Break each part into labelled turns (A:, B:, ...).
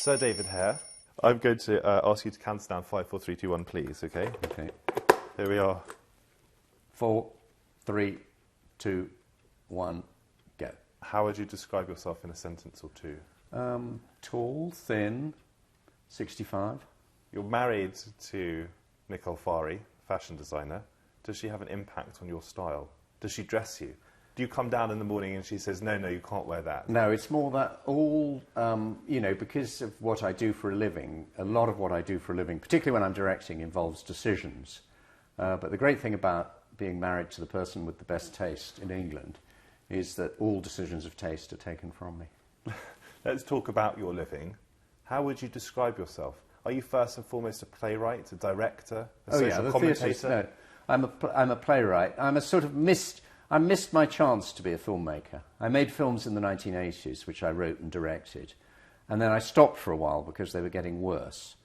A: Sir David Hare, I'm going to ask you to count us down 5, 4, 3, 2, 1, please, okay?
B: Okay.
A: Here we are.
B: 4, 3, 2, 1, go.
A: How would you describe yourself in a sentence or two?
B: Tall, thin, 65.
A: You're married to Nicole Fari, fashion designer. Does she have an impact on your style? Does she dress you? Do you come down in the morning and she says, no, you can't wear that?
B: No, it's more that all, because of what I do for a living, a lot of what I do for a living, particularly when I'm directing, involves decisions. But the great thing about being married to the person with the best taste in England is that all decisions of taste are taken from me.
A: Let's talk about your living. How would you describe yourself? Are you first and foremost a playwright, a director, a social commentator?
B: No, I'm a playwright. I missed my chance to be a filmmaker. I made films in the 1980s, which I wrote and directed, and then I stopped for a while because they were getting worse.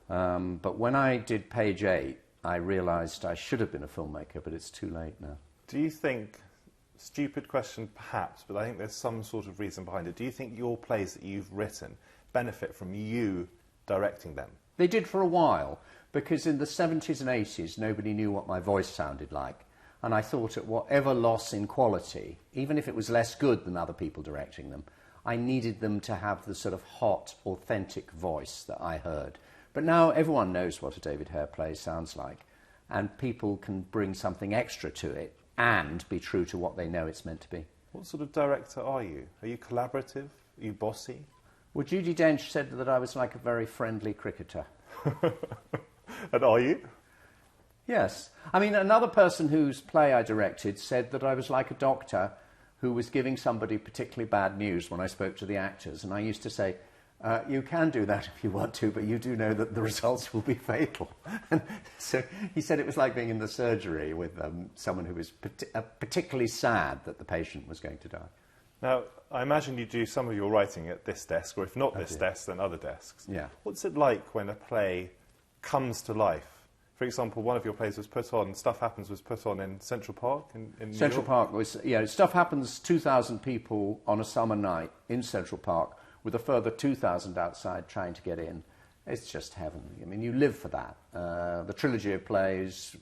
B: But when I did Page 8, I realised I should have been a filmmaker, but it's too late now.
A: Do you think, stupid question perhaps, but I think there's some sort of reason behind it, do you think your plays that you've written benefit from you directing them?
B: They did for a while, because in the 70s and 80s nobody knew what my voice sounded like. And I thought at whatever loss in quality, even if it was less good than other people directing them, I needed them to have the sort of hot, authentic voice that I heard. But now everyone knows what a David Hare play sounds like, and people can bring something extra to it and be true to what they know it's meant to be.
A: What sort of director are you? Are you collaborative? Are you bossy?
B: Well, Judi Dench said that I was like a very friendly cricketer.
A: And are you?
B: Yes. I mean, another person whose play I directed said that I was like a doctor who was giving somebody particularly bad news when I spoke to the actors. And I used to say, you can do that if you want to, but you do know that the results will be fatal. And so he said it was like being in the surgery with someone who was particularly sad that the patient was going to die.
A: Now, I imagine you do some of your writing at this desk, or if not this desk, then other desks.
B: Yeah.
A: What's it like when a play comes to life? For example, one of your plays was put on, Stuff Happens was put on in Central Park in New
B: Central
A: York.
B: Park was, Stuff Happens, 2,000 people on a summer night in Central Park with a further 2,000 outside trying to get in. It's just heaven. I mean, you live for that. The trilogy of plays,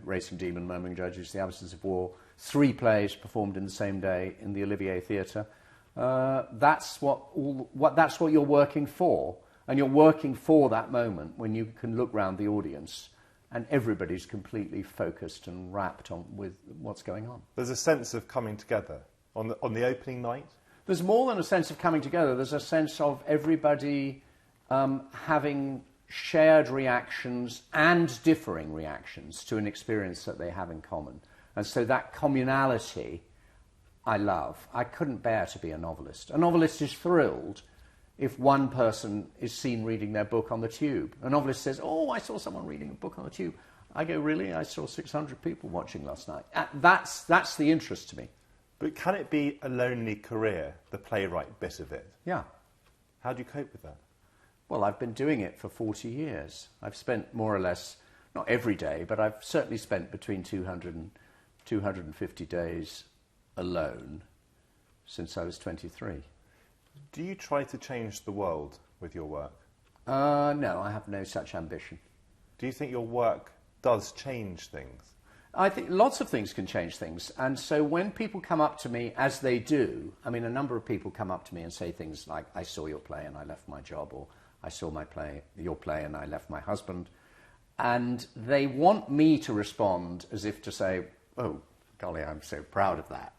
B: Racing Demon, Murmuring Judges, The Absence of War, 3 plays performed in the same day in the Olivier Theatre. That's what you're working for. And you're working for that moment when you can look round the audience and everybody's completely focused and wrapped with what's going on.
A: There's a sense of coming together on the opening night?
B: There's more than a sense of coming together. There's a sense of everybody having shared reactions and differing reactions to an experience that they have in common. And so that communality I love. I couldn't bear to be a novelist. A novelist is thrilled if one person is seen reading their book on the tube. A novelist says, oh, I saw someone reading a book on the tube. I go, really? I saw 600 people watching last night. That's the interest to me.
A: But can it be a lonely career, the playwright bit of it?
B: Yeah.
A: How do you cope with that?
B: Well, I've been doing it for 40 years. I've spent more or less, not every day, but I've certainly spent between 200 and 250 days alone since I was 23.
A: Do you try to change the world with your work?
B: No, I have no such ambition.
A: Do you think your work does change things?
B: I think lots of things can change things. And so when people come up to me, as they do, I mean, a number of people come up to me and say things like, I saw your play and I left my job, or I saw your play and I left my husband. And they want me to respond as if to say, oh, golly, I'm so proud of that.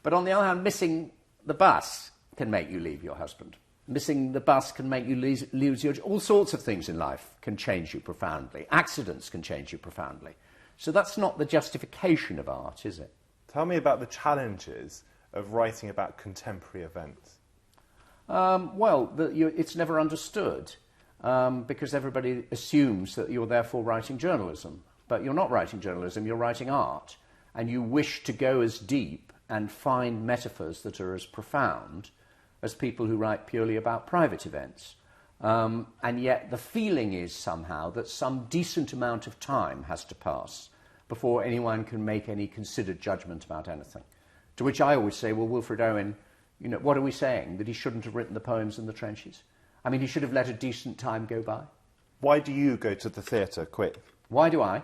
B: But on the other hand, missing the bus can make you leave your husband. Missing the bus can make you lose your... All sorts of things in life can change you profoundly. Accidents can change you profoundly. So that's not the justification of art, is it?
A: Tell me about the challenges of writing about contemporary events.
B: It's never understood because everybody assumes that you're therefore writing journalism. But you're not writing journalism, you're writing art. And you wish to go as deep and find metaphors that are as profound as people who write purely about private events. And yet the feeling is somehow that some decent amount of time has to pass before anyone can make any considered judgment about anything. To which I always say, well, Wilfred Owen, what are we saying? That he shouldn't have written the poems in the trenches? I mean, he should have let a decent time go by.
A: Why do you go to the theatre? Quick.
B: Why do I?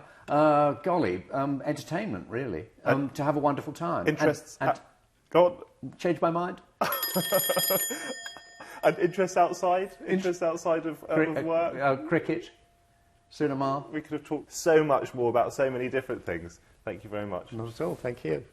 B: Golly, entertainment, really. To have a wonderful time.
A: Interests.
B: And
A: Go on.
B: change my mind?
A: And interests outside? Interests outside of work?
B: Cricket, cinema.
A: We could have talked so much more about so many different things. Thank you very much.
B: Not at all, thank you.